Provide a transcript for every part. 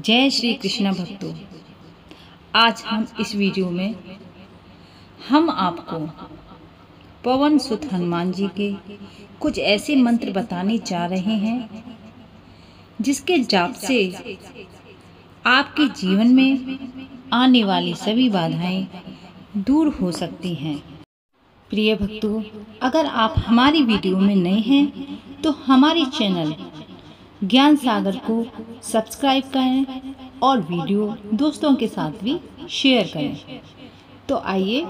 जय श्री कृष्ण भक्तों। आज हम इस वीडियो में हम आपको पवन सुत हनुमान जी के कुछ ऐसे मंत्र बताने जा रहे हैं जिसके जाप से आपके जीवन में आने वाली सभी बाधाएं दूर हो सकती हैं। प्रिय भक्तों, अगर आप हमारी वीडियो में नए हैं तो हमारे चैनल ज्ञान सागर को सब्सक्राइब करें और वीडियो दोस्तों के साथ भी शेयर करें। तो आइए,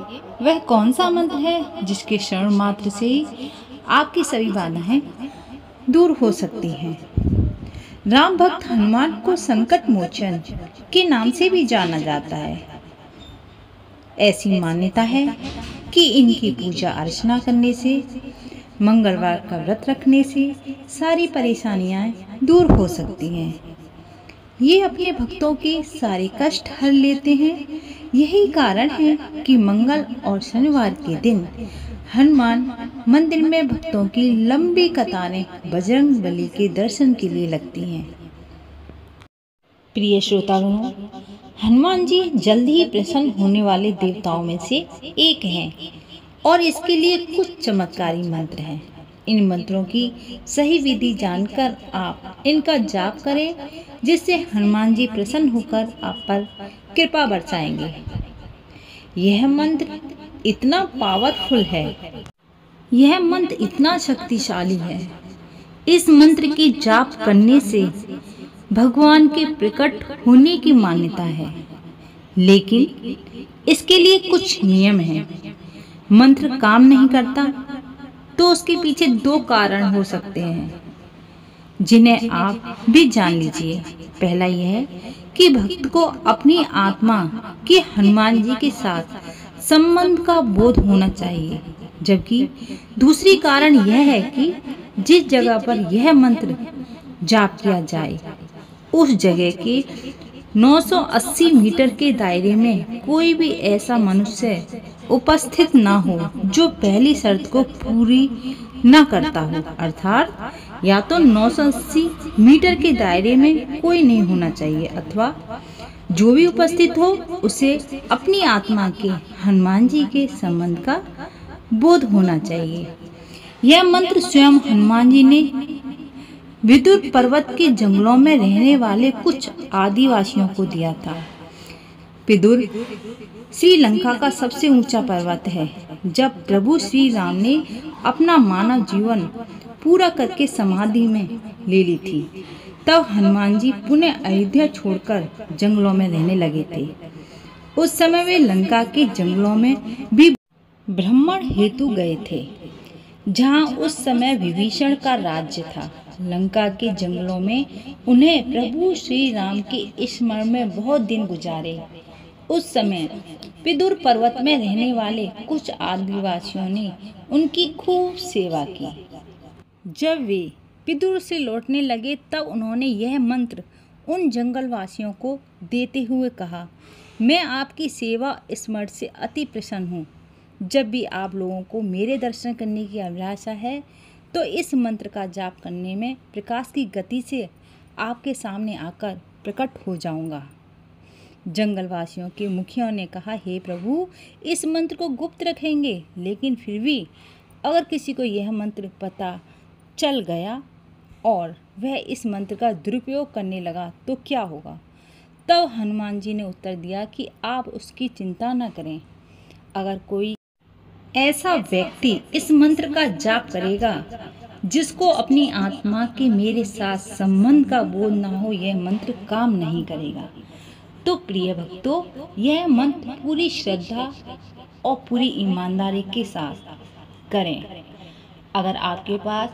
वह कौन सा मंत्र है जिसके शरण मात्र से ही आपकी सभी बाधाएं दूर हो सकती हैं। राम भक्त हनुमान को संकट मोचन के नाम से भी जाना जाता है। ऐसी मान्यता है कि इनकी पूजा अर्चना करने से, मंगलवार का व्रत रखने से सारी परेशानियां दूर हो सकती हैं। ये अपने भक्तों के सारे कष्ट हल लेते हैं। यही कारण है कि मंगल और शनिवार के दिन हनुमान मंदिर में भक्तों की लंबी कतारें बजरंग बली के दर्शन के लिए लगती हैं। प्रिय श्रोतागणों, हनुमान जी जल्द ही प्रसन्न होने वाले देवताओं में से एक हैं और इसके लिए कुछ चमत्कारी मंत्र हैं। इन मंत्रों की सही विधि जानकर आप इनका जाप करें, जिससे हनुमान जी प्रसन्न होकर आप पर कृपा बरसाएंगे। यह मंत्र इतना पावरफुल है, यह मंत्र इतना शक्तिशाली है। इस मंत्र के जाप करने से भगवान के प्रकट होने की मान्यता है, लेकिन इसके लिए कुछ नियम हैं। मंत्र काम नहीं करता तो उसके पीछे दो कारण हो सकते हैं, जिन्हें आप भी जान लीजिए। पहला यह कि भक्त को अपनी आत्मा के हनुमान जी के साथ संबंध का बोध होना चाहिए, जबकि दूसरी कारण यह है कि जिस जगह पर यह मंत्र जाप किया जाए उस जगह के 980 मीटर के दायरे में कोई भी ऐसा मनुष्य उपस्थित ना हो जो पहली शर्त को पूरी न करता हो। अर्थात या तो 980 मीटर के दायरे में कोई नहीं होना चाहिए, अथवा जो भी उपस्थित हो उसे अपनी आत्मा के हनुमान जी के संबंध का बोध होना चाहिए। यह मंत्र स्वयं हनुमान जी ने विदुर पर्वत के जंगलों में रहने वाले कुछ आदिवासियों को दिया था। विदुर श्रीलंका का सबसे ऊंचा पर्वत है। जब प्रभु श्री राम ने अपना मानव जीवन पूरा करके समाधि में ले ली थी, तब हनुमान जी पुनः अयोध्या छोड़कर जंगलों में रहने लगे थे। उस समय वे लंका के जंगलों में भी भ्रमण हेतु गए थे, जहां उस समय विभीषण का राज्य था। लंका के जंगलों में उन्हें प्रभु श्री राम के स्मरण में बहुत दिन गुजारे। उस समय विदुर पर्वत में रहने वाले कुछ आदिवासियों ने उनकी खूब सेवा की। जब वे विदुर से लौटने लगे तब उन्होंने यह मंत्र उन जंगलवासियों को देते हुए कहा, मैं आपकी सेवा स्मरण से अति प्रसन्न हूँ। जब भी आप लोगों को मेरे दर्शन करने की अभिलाषा है तो इस मंत्र का जाप करने में प्रकाश की गति से आपके सामने आकर प्रकट हो जाऊंगा। जंगलवासियों के मुखियों ने कहा, हे प्रभु, इस मंत्र को गुप्त रखेंगे, लेकिन फिर भी अगर किसी को यह मंत्र पता चल गया और वह इस मंत्र का दुरुपयोग करने लगा तो क्या होगा? तब हनुमान जी ने उत्तर दिया कि आप उसकी चिंता न करें। अगर कोई ऐसा व्यक्ति इस मंत्र का जाप करेगा जिसको अपनी आत्मा के मेरे साथ संबंध का बोध न हो, यह मंत्र काम नहीं करेगा। तो प्रिय भक्तों, यह मंत्र पूरी श्रद्धा और पूरी ईमानदारी के साथ करें। अगर आपके पास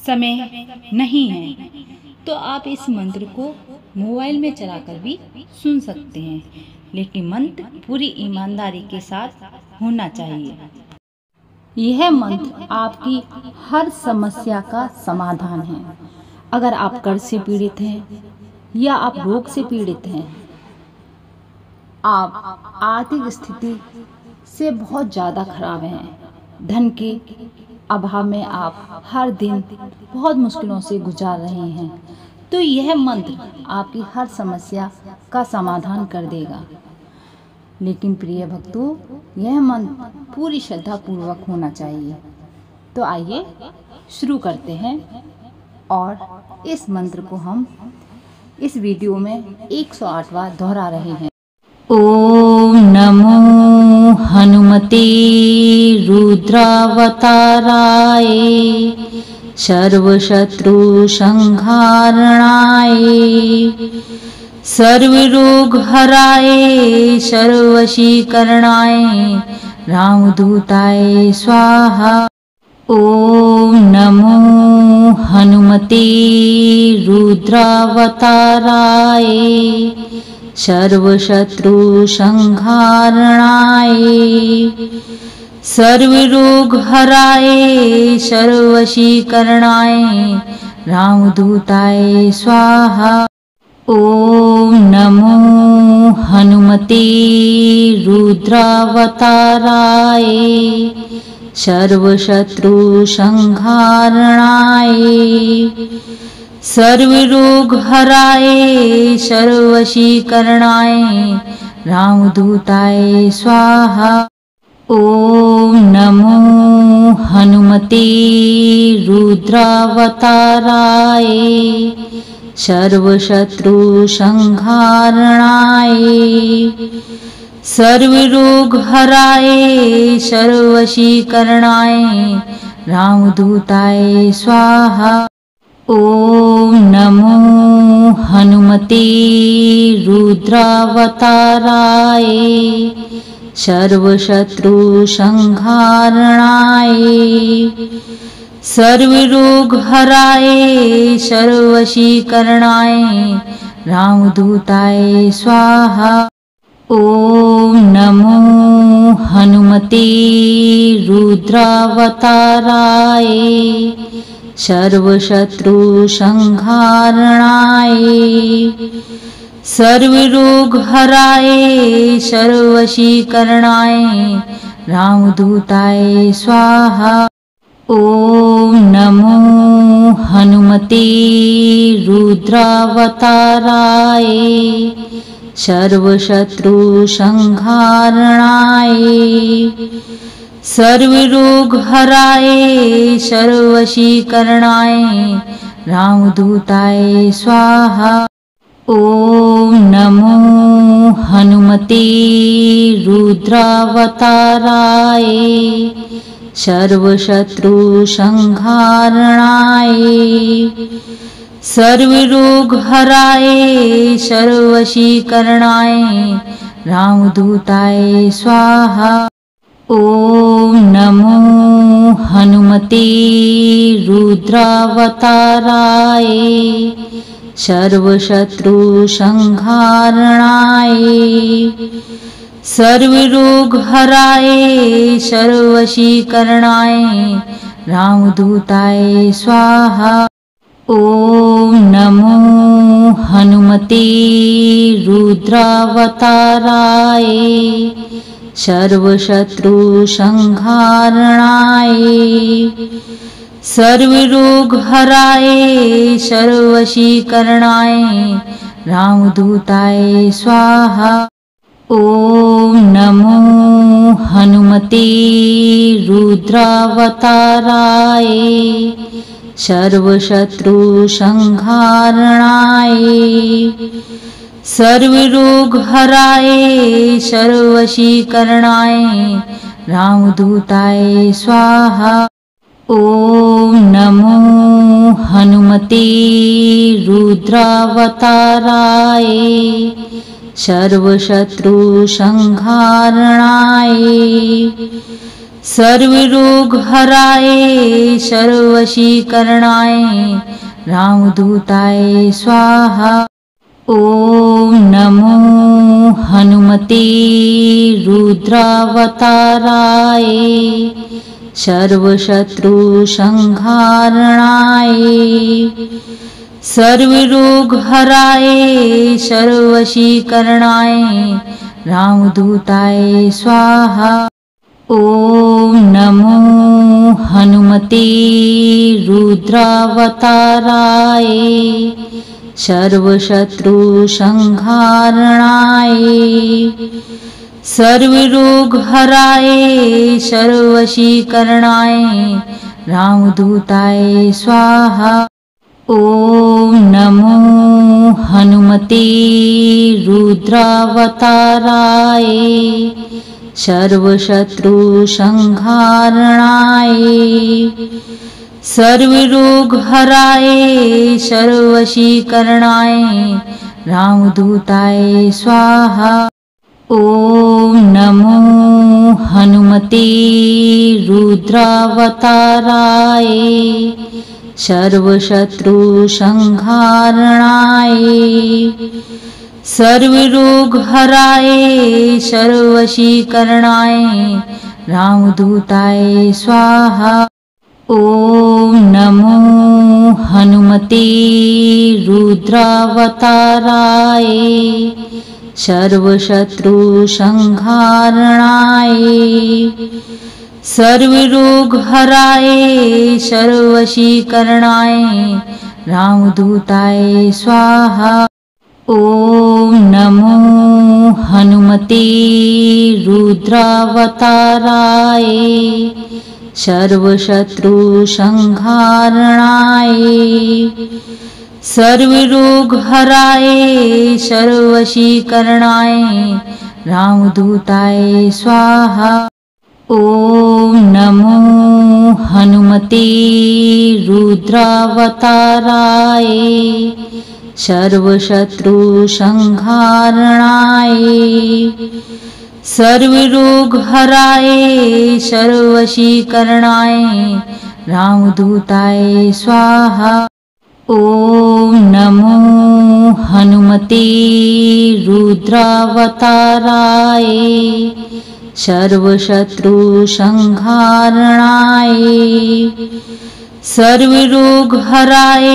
समय नहीं है तो आप इस मंत्र को मोबाइल में चलाकर भी सुन सकते हैं, लेकिन मंत्र पूरी ईमानदारी के साथ होना चाहिए। यह मंत्र आपकी हर समस्या का समाधान है। अगर आप कर्ज से पीड़ित हैं या आप रोग से पीड़ित हैं, आप आर्थिक स्थिति से बहुत ज़्यादा खराब हैं, धन के अभाव में आप हर दिन बहुत मुश्किलों से गुजार रहे हैं, तो यह मंत्र आपकी हर समस्या का समाधान कर देगा। लेकिन प्रिय भक्तों, यह मंत्र पूरी श्रद्धा पूर्वक होना चाहिए। तो आइए शुरू करते हैं, और इस मंत्र को हम इस वीडियो में 108 बार दोहरा रहे हैं। ओम नमो हनुमते रुद्रावताराय सर्वशत्रु संहारणाय सर्वरोग हराय सर्ववशीकरणाय रामदूताय स्वाहा। ओम नमो हनुमते रुद्रावताराय सर्वशत्रु संहारणाय सर्वरोग हराय सर्ववशीकरणाय रामदूताय स्वाहा। ओम नमो हनुमते रुद्रावताराय सर्वशत्रु संहारणाय सर्वरोग हराय सर्ववशीकरणाय रामदूताय स्वाहा। ओम नमो हनुमते रुद्रावताराय सर्वशत्रु संहारणाय सर्वरोग हराय सर्ववशीकरणाय रामदूताय स्वाहा। ओम नमो हनुमते रुद्रावताराय सर्वशत्रु संहारणाय सर्वरोग हराय सर्ववशीकरणाय रामदूताय स्वाहा। ओम नमो हनुमते रुद्रावताराय सर्वशत्रु संहारणाय सर्वरोग हराय सर्ववशीकरणाय रामदूताय स्वाहा। ओम नमो हनुमते रुद्रावताराय सर्वशत्रु संहारणाय सर्वरोग हराय सर्ववशीकरणाय रामदूताय स्वाहा। ओम नमो हनुमते रुद्रावताराय सर्वशत्रु संहारणाय सर्वरोग हराय सर्ववशीकरणाय रामदूताय स्वाहा। ओम नमो हनुमते रुद्रावताराय सर्वशत्रु संहारणाय सर्वरोग हराय सर्ववशीकरणाय रामदूताय स्वाहा। ओम नमो हनुमते रुद्रावताराय सर्वशत्रु संहारणाय सर्वरोग हराय सर्ववशीकरणाय रामदूताय स्वाहा। ओम नमो हनुमते रुद्रावताराय सर्वशत्रु संहारणाय सर्वरोग हराय सर्ववशीकरणाय रामदूताय स्वाहा। ओम नमो हनुमते रुद्रावताराय सर्वशत्रु संहारणाय सर्वरोग हराय सर्ववशीकरणाय रामदूताय स्वाहा। ओम नमो हनुमते रुद्रावताराय सर्वशत्रु संहारणाय सर्वरोग हराय सर्ववशीकरणाय रामदूताय स्वाहा। ओम नमो हनुमते रुद्रावताराय सर्वशत्रु संहारणाय सर्वरोग हराय सर्ववशीकरणाय रामदूताय स्वाहा। ओम नमो हनुमते रुद्रावताराय सर्वशत्रु संहारणाय सर्वरोग हराय सर्ववशीकरणाय रामदूताय स्वाहा। ओम नमो हनुमते रुद्रावताराय सर्वशत्रु संहारणाय सर्वरोग हराय सर्ववशीकरणाय रामदूताय स्वाहा। ओम नमो हनुमते रुद्रावताराय सर्वशत्रु संहारणाय सर्वरोग हराय सर्ववशीकरणाय रामदूताय स्वाहा। ओम नमो हनुमते रुद्रावताराय सर्वशत्रु संहारणाय सर्वरोग हराय सर्ववशीकरणाय रामदूताय स्वाहा। ओम नमो हनुमते रुद्रावताराय सर्वशत्रु संहारणाय सर्वरोग हराय सर्ववशीकरणाय रामदूताय स्वाहा। ओम नमो हनुमते रुद्रावताराय सर्वशत्रु संहारणाय सर्वरोग हराय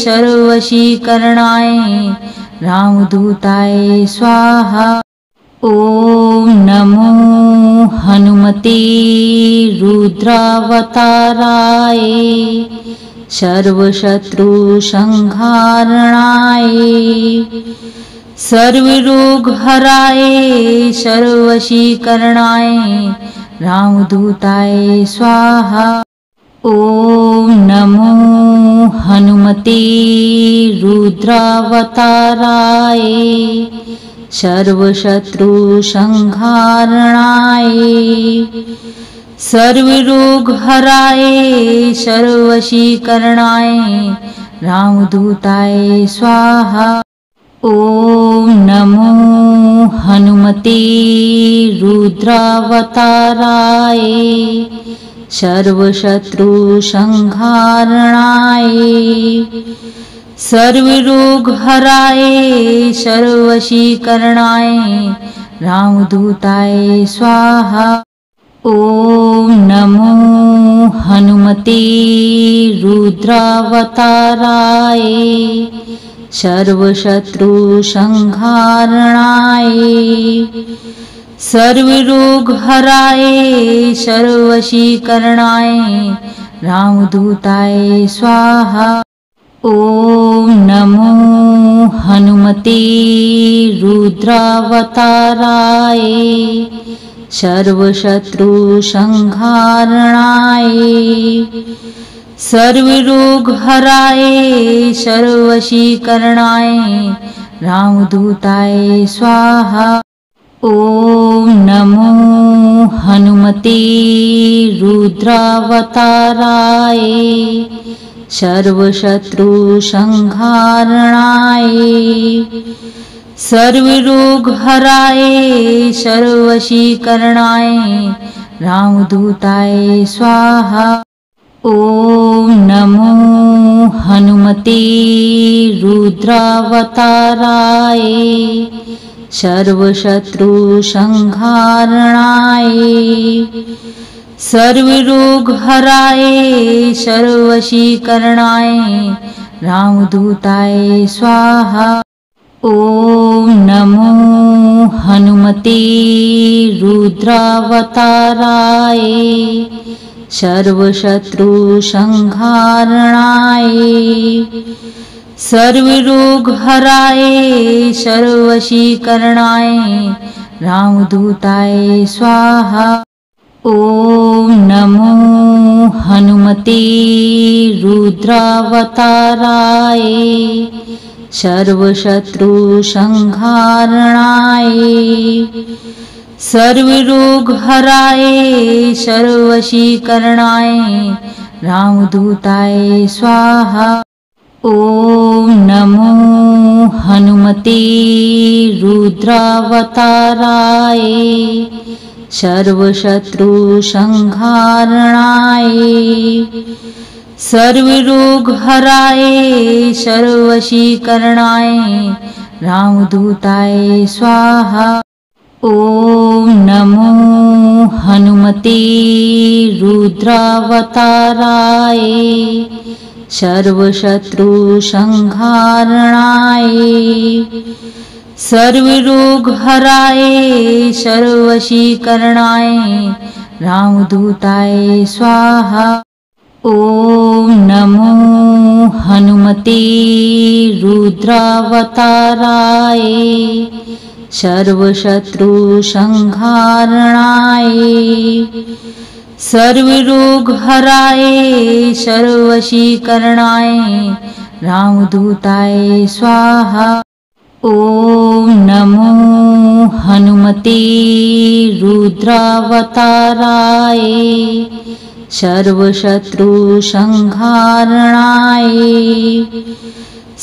सर्ववशीकरणाय रामदूताय स्वाहा। ओम नमो हनुमते रुद्रावताराय सर्वशत्रु संहारणाय सर्वरोग हराय सर्ववशीकरणाय रामदूताय स्वाहा। ओम नमो हनुमते रुद्रावताराय सर्वशत्रु संहारणाय सर्वरोग हराय सर्ववशीकरणाय रामदूताय स्वाहा। ओम नमो हनुमते रुद्रावताराय सर्वशत्रु संहारणाय सर्वरोग हराय सर्ववशीकरणाय रामदूताय स्वाहा। ओम नमो हनुमते रुद्रावताराय सर्वशत्रु संहारणाय सर्वरोग हराय सर्ववशीकरणाय रामदूताय स्वाहा। ओम नमो हनुमते रुद्रावताराय सर्वशत्रु संहारणाय सर्वरोग हराय सर्ववशीकरणाय रामदूताय स्वाहा। ओम नमो हनुमते रुद्रावताराय सर्वशत्रु संहारणाय सर्वरोग हराय सर्ववशीकरणाय रामदूताय स्वाहा। ओम नमो हनुमते रुद्रावताराय सर्वशत्रु संहारणाय सर्वरोग हराय सर्ववशीकरणाय रामदूताय स्वाहा। ओम नमो हनुमते रुद्रावताराय सर्वशत्रु संहारणाय सर्वरोग हराए सर्ववशीकरणाय रामदूताय स्वाहा। ओम नमो हनुमते रुद्रावताराय सर्वशत्रु संहारणाय सर्वरोग हराए सर्ववशीकरणाय रामदूताय स्वाहा। ओम नमो हनुमते रुद्रावताराय सर्वशत्रु संहारणाय सर्वरोग हराए सर्ववशीकरणाय रामदूताय स्वाहा। ओम नमो हनुमते रुद्रावताराय सर्वशत्रु संहारणाय सर्वरोग हराए सर्ववशीकरणाय रामदूताय स्वाहा। ओम नमो हनुमते रुद्रावताराय सर्वशत्रु संहारणाय सर्वरोग हराए सर्ववशीकरणाय रामदूताय स्वाहा। ओम नमो हनुमते रुद्रावताराय सर्वशत्रु संहारणाय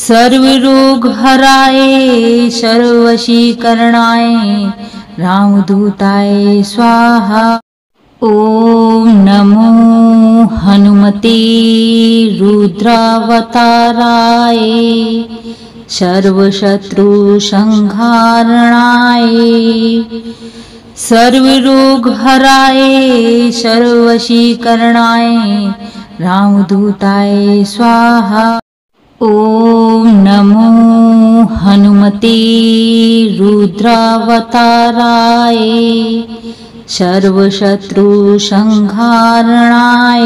सर्वरोग हराए सर्ववशीकरणाय रामदूताय स्वाहा। ओम नमो हनुमते रुद्रावताराय सर्वशत्रु संहारणाय सर्वरोग हराए सर्ववशीकरणाय रामदूताय स्वाहा। ओम नमो हनुमते रुद्रावताराय सर्वशत्रु संहारणाय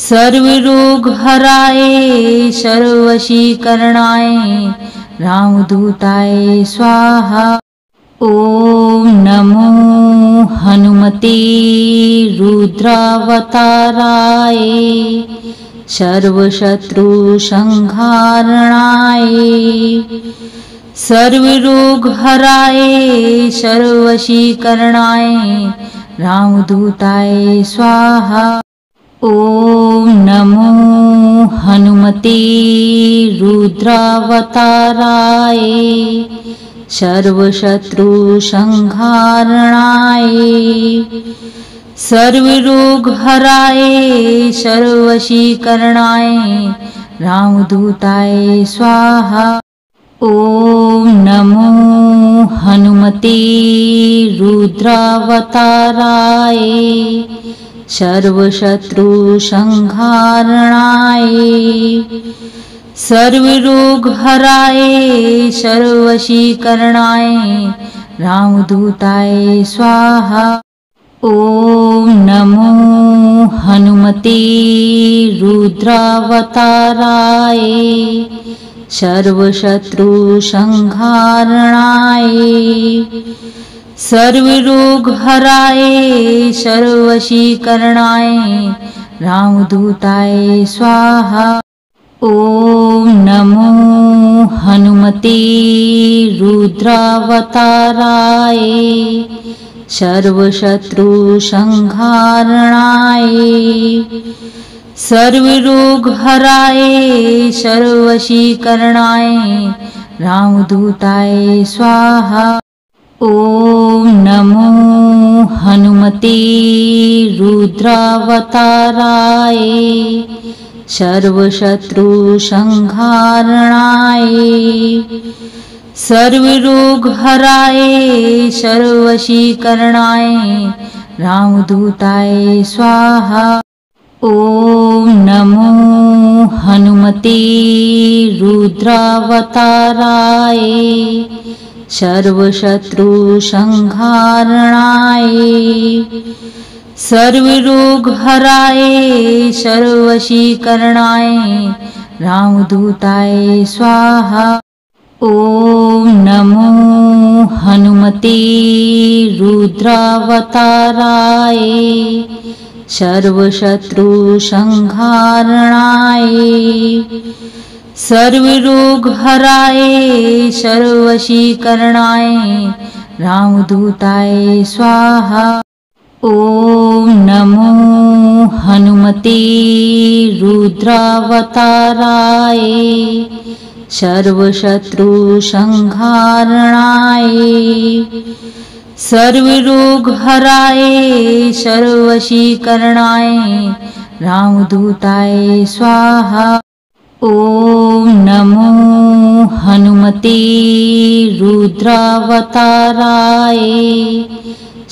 सर्वरोग हराए सर्ववशीकरणाय रामदूताय स्वाहा। ओम नमो हनुमते रुद्रावताराय सर्वशत्रु संहारणाय सर्वरोग हराए सर्ववशीकरणाय रामदूताय स्वाहा। ओम नमो हनुमते रुद्रावताराय सर्वशत्रु संहारणाय सर्वरोग हराए सर्ववशीकरणाय रामदूताय स्वाहा। ओम नमो हनुमते रुद्रावताराय सर्वशत्रु संहारणाय सर्वरोग हराए सर्ववशीकरणाय रामदूताय स्वाहा। ओम नमो हनुमते रुद्रावताराय सर्वशत्रु संहारणाय सर्वरोग हराए सर्ववशीकरणाय रामदूताय स्वाहा। ओम नमो हनुमते रुद्रावताराय सर्वशत्रु संहारणाय सर्वरोग हराए सर्ववशीकरणाय रामदूताय स्वाहा। ओम नमो हनुमते रुद्रावताराय सर्वशत्रु संहारणाय सर्वरोग हराए सर्ववशीकरणाय रामदूताय स्वाहा। ओम नमो हनुमते रुद्रावताराय सर्वशत्रु संहारणाय सर्वरोग हराए सर्ववशीकरणाय रामदूताय स्वाहा। ओम नमो हनुमते रुद्रावताराय सर्वशत्रु संहारणाय सर्वरोगहराय सर्ववशीकरणाय रामदूताय स्वाहा। ओम नमो हनुमते रुद्रावताराय सर्वशत्रु संहारणाय सर्वरोगहराय सर्ववशीकरणाय रामदूताय स्वाहा। ओम नमो हनुमते रुद्रावताराय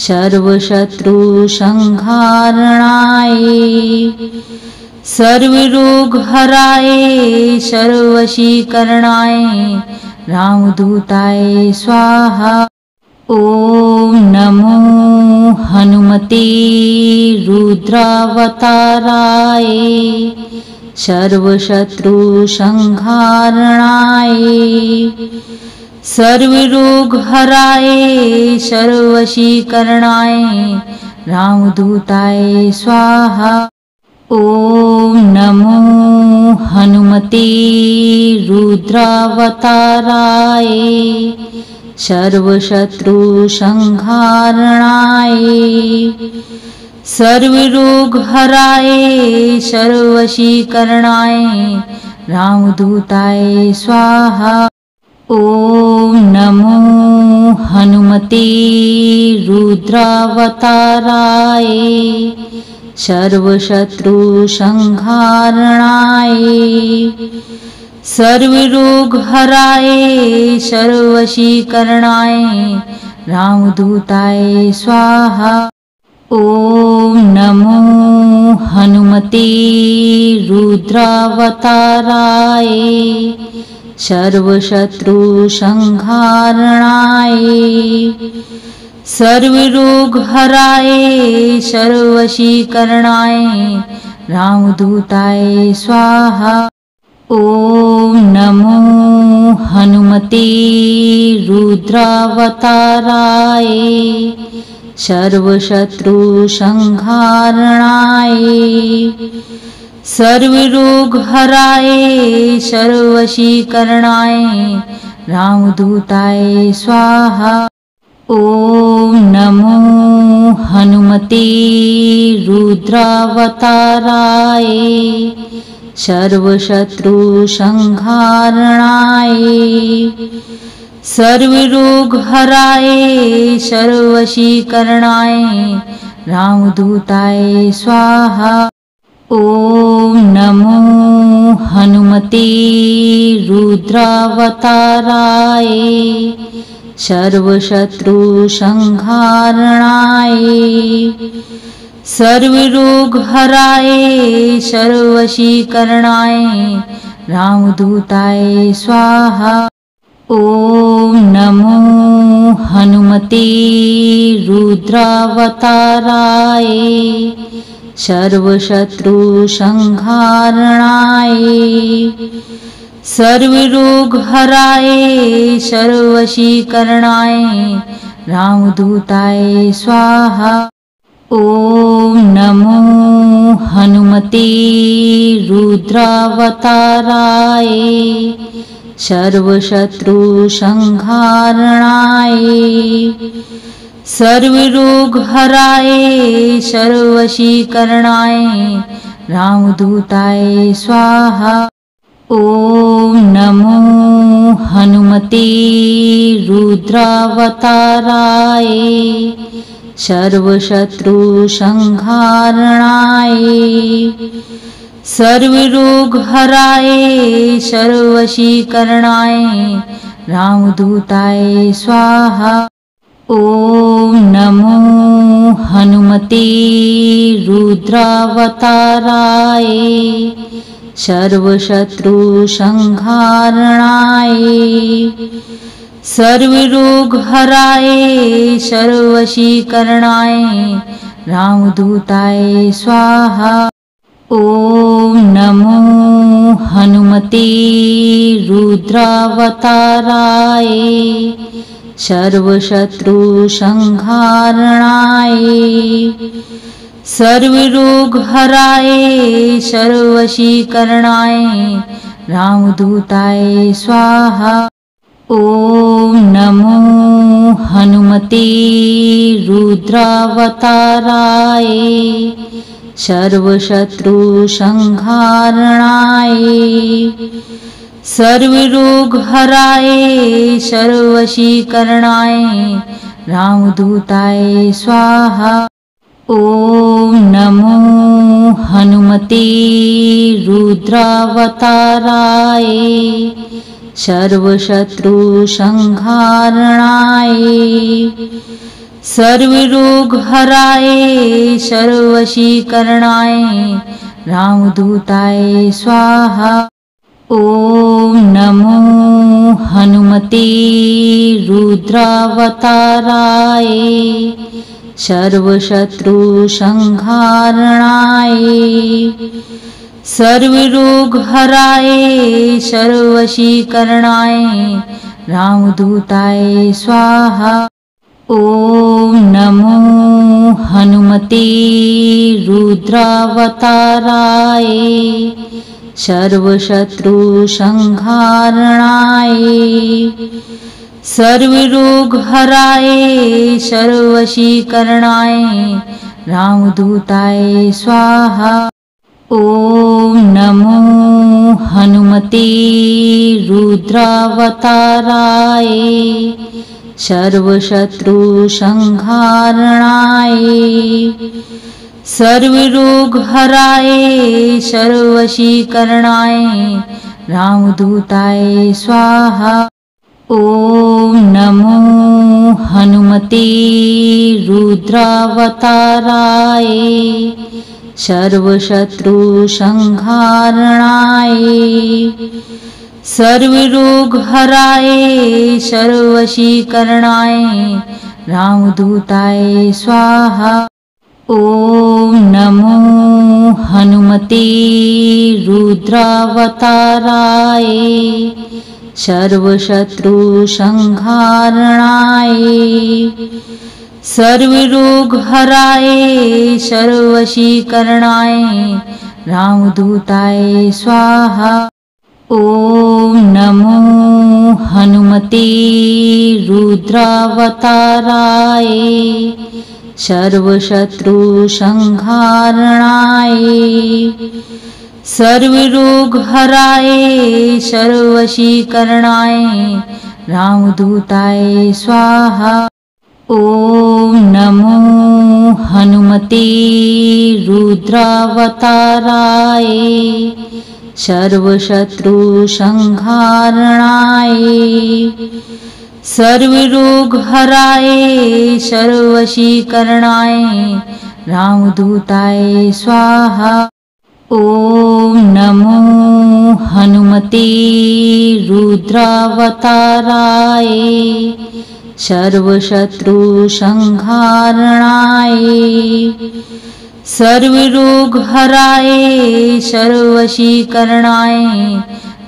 सर्वशत्रु संहारणाय सर्वरोगहराय सर्ववशीकरणाय रामदूताय स्वाहा। ओम नमो हनुमते रुद्रावताराय सर्वशत्रु संहारणाय सर्वरोगहराय सर्ववशीकरणाय रामदूताय स्वाहा। ओम नमो हनुमते रुद्रावताराय सर्वशत्रु संहारणाय सर्वरोगहराय सर्ववशीकरणाय रामदूताय स्वाहा। ओम नमो हनुमते रुद्रावताराय सर्वशत्रु संहारणाय सर्वरोगहराय सर्ववशीकरणाय रामदूताय स्वाहा। ओम नमो हनुमते रुद्रावताराय सर्वशत्रु संहारणाय सर्वरोगहराय सर्ववशीकरणाय रामदूताय स्वाहा। ओम नमो हनुमते रुद्रावताराय सर्वशत्रु संहारणाय सर्वरोगहराय सर्ववशीकरणाय रामदूताय स्वाहा। ओम नमो हनुमते रुद्रावताराय सर्वशत्रु संहारणाय सर्वरोगहराय सर्ववशीकरणाय रामदूताय स्वाहा। ओम नमो हनुमते रुद्रावताराय सर्वशत्रु संहारणाय सर्वरोगहराय सर्ववशीकरणाय रामदूताय स्वाहा। ओम नमो हनुमते रुद्रावताराय सर्वशत्रु संहारणाय सर्वरोगहराय सर्ववशीकरणाय रामदूताय स्वाहा। ओम नमो हनुमते रुद्रावताराय सर्वशत्रु संहारणाय सर्वरोगहराय सर्ववशीकरणाय रामदूताय स्वाहा। ओम नमो हनुमते रुद्रावताराय सर्वशत्रु संहारणाय सर्वरोगहराय सर्ववशीकरणाय रामदूताय स्वाहा। ओम नमो हनुमते रुद्रावताराय सर्वशत्रु संहारणाय सर्वरोगहराय सर्ववशीकरणाय रामदूताय स्वाहा। ओम नमो हनुमते हनुमते रुद्रावताराय सर्वशत्रु संहारणाय सर्वरोग हराय सर्ववशीकरणाय रामदूताय स्वाहा। ओम नमो हनुमते रुद्रावताराय सर्वशत्रु संहारणाय सर्वरोग हराय सर्ववशीकरणाय रामदूताय स्वाहा। ओम नमो हनुमते रुद्रावताराय सर्वशत्रु संहारणाय सर्वरोग हराय सर्ववशीकरणाय रामदूताय स्वाहा। ओम नमो हनुमते रुद्रावताराय सर्वशत्रु संहारणाय सर्वरोग हराय सर्ववशीकरणाय रामदूताय स्वाहा। ओम नमो हनुमते रुद्रावताराय सर्वशत्रु संहारणाय सर्वरोग हराय सर्ववशीकरणाय रामदूताय स्वाहा। ओम नमो हनुमते रुद्रावताराय सर्वशत्रु संहारणाय सर्वरोग हराय सर्ववशीकरणाय रामदूताय स्वाहा। ओम नमो हनुमते रुद्रावताराय सर्वशत्रु संहारणाय सर्वरोग हराय सर्ववशीकरणाय रामदूताय स्वाहा। ओम नमो हनुमते रुद्रावताराय सर्वशत्रु संहारणाय सर्वरोग हराय सर्ववशीकरणाय रामदूताय स्वाहा। ओम नमो हनुमते रुद्रावताराय सर्वशत्रु संहारणाय सर्वरोग हराय सर्ववशीकरणाय रामदूताय स्वाहा। ओम नमो हनुमते रुद्रावताराय सर्वशत्रु संहारणाय सर्वरोग हराय सर्ववशीकरणाय रामदूताय स्वाहा। ओम नमो हनुमते रुद्रावताराय सर्वशत्रु संहारणाय सर्वरोग हराय सर्ववशीकरणाय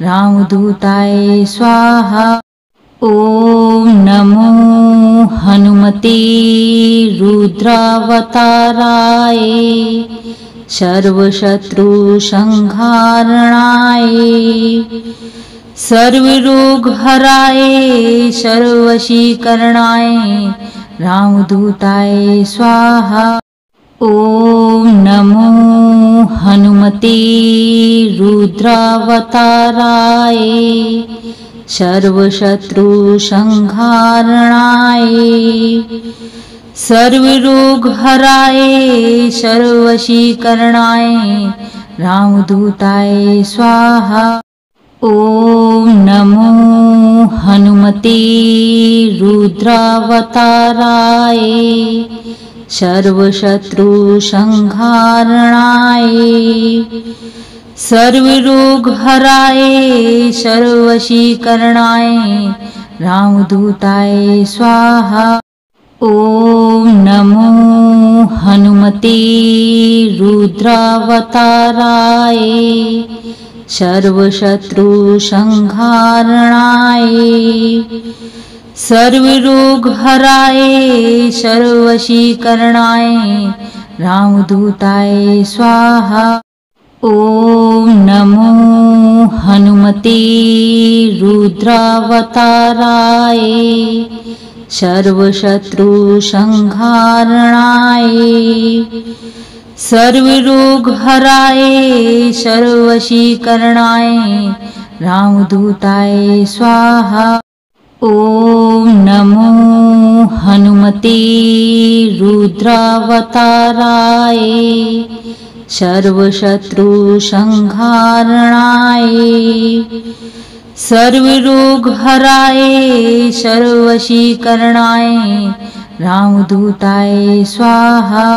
रामदूताय स्वाहा। ओम नमो हनुमते रुद्रावताराय सर्वशत्रु संहारणाय सर्वरोग हराय सर्ववशीकरणाय रामदूताय स्वाहा। ओम नमो हनुमते रुद्रावताराय सर्वशत्रु संहारणाय सर्वरोग हराय सर्ववशीकरणाय रामदूताय स्वाहा। ओम नमो हनुमते रुद्रावताराय सर्वशत्रु संहारणाय सर्वरोग हराय सर्ववशीकरणाय रामदूताय स्वाहा। ओम नमो हनुमते रुद्रावताराय सर्वशत्रुसंहारणाय सर्वरोगहराय सर्ववशीकरणाय रामदूताय स्वाहा। ओम नमो हनुमते रुद्रावताराय सर्वशत्रुसंहारणाय सर्वरोगहराय सर्ववशीकरणाय रामदूताय स्वाहा। ओम नमो हनुमते रुद्रावताराय सर्वशत्रुसंहारणाय सर्वरोगहराय सर्ववशीकरणाय रामदूताय स्वाहा।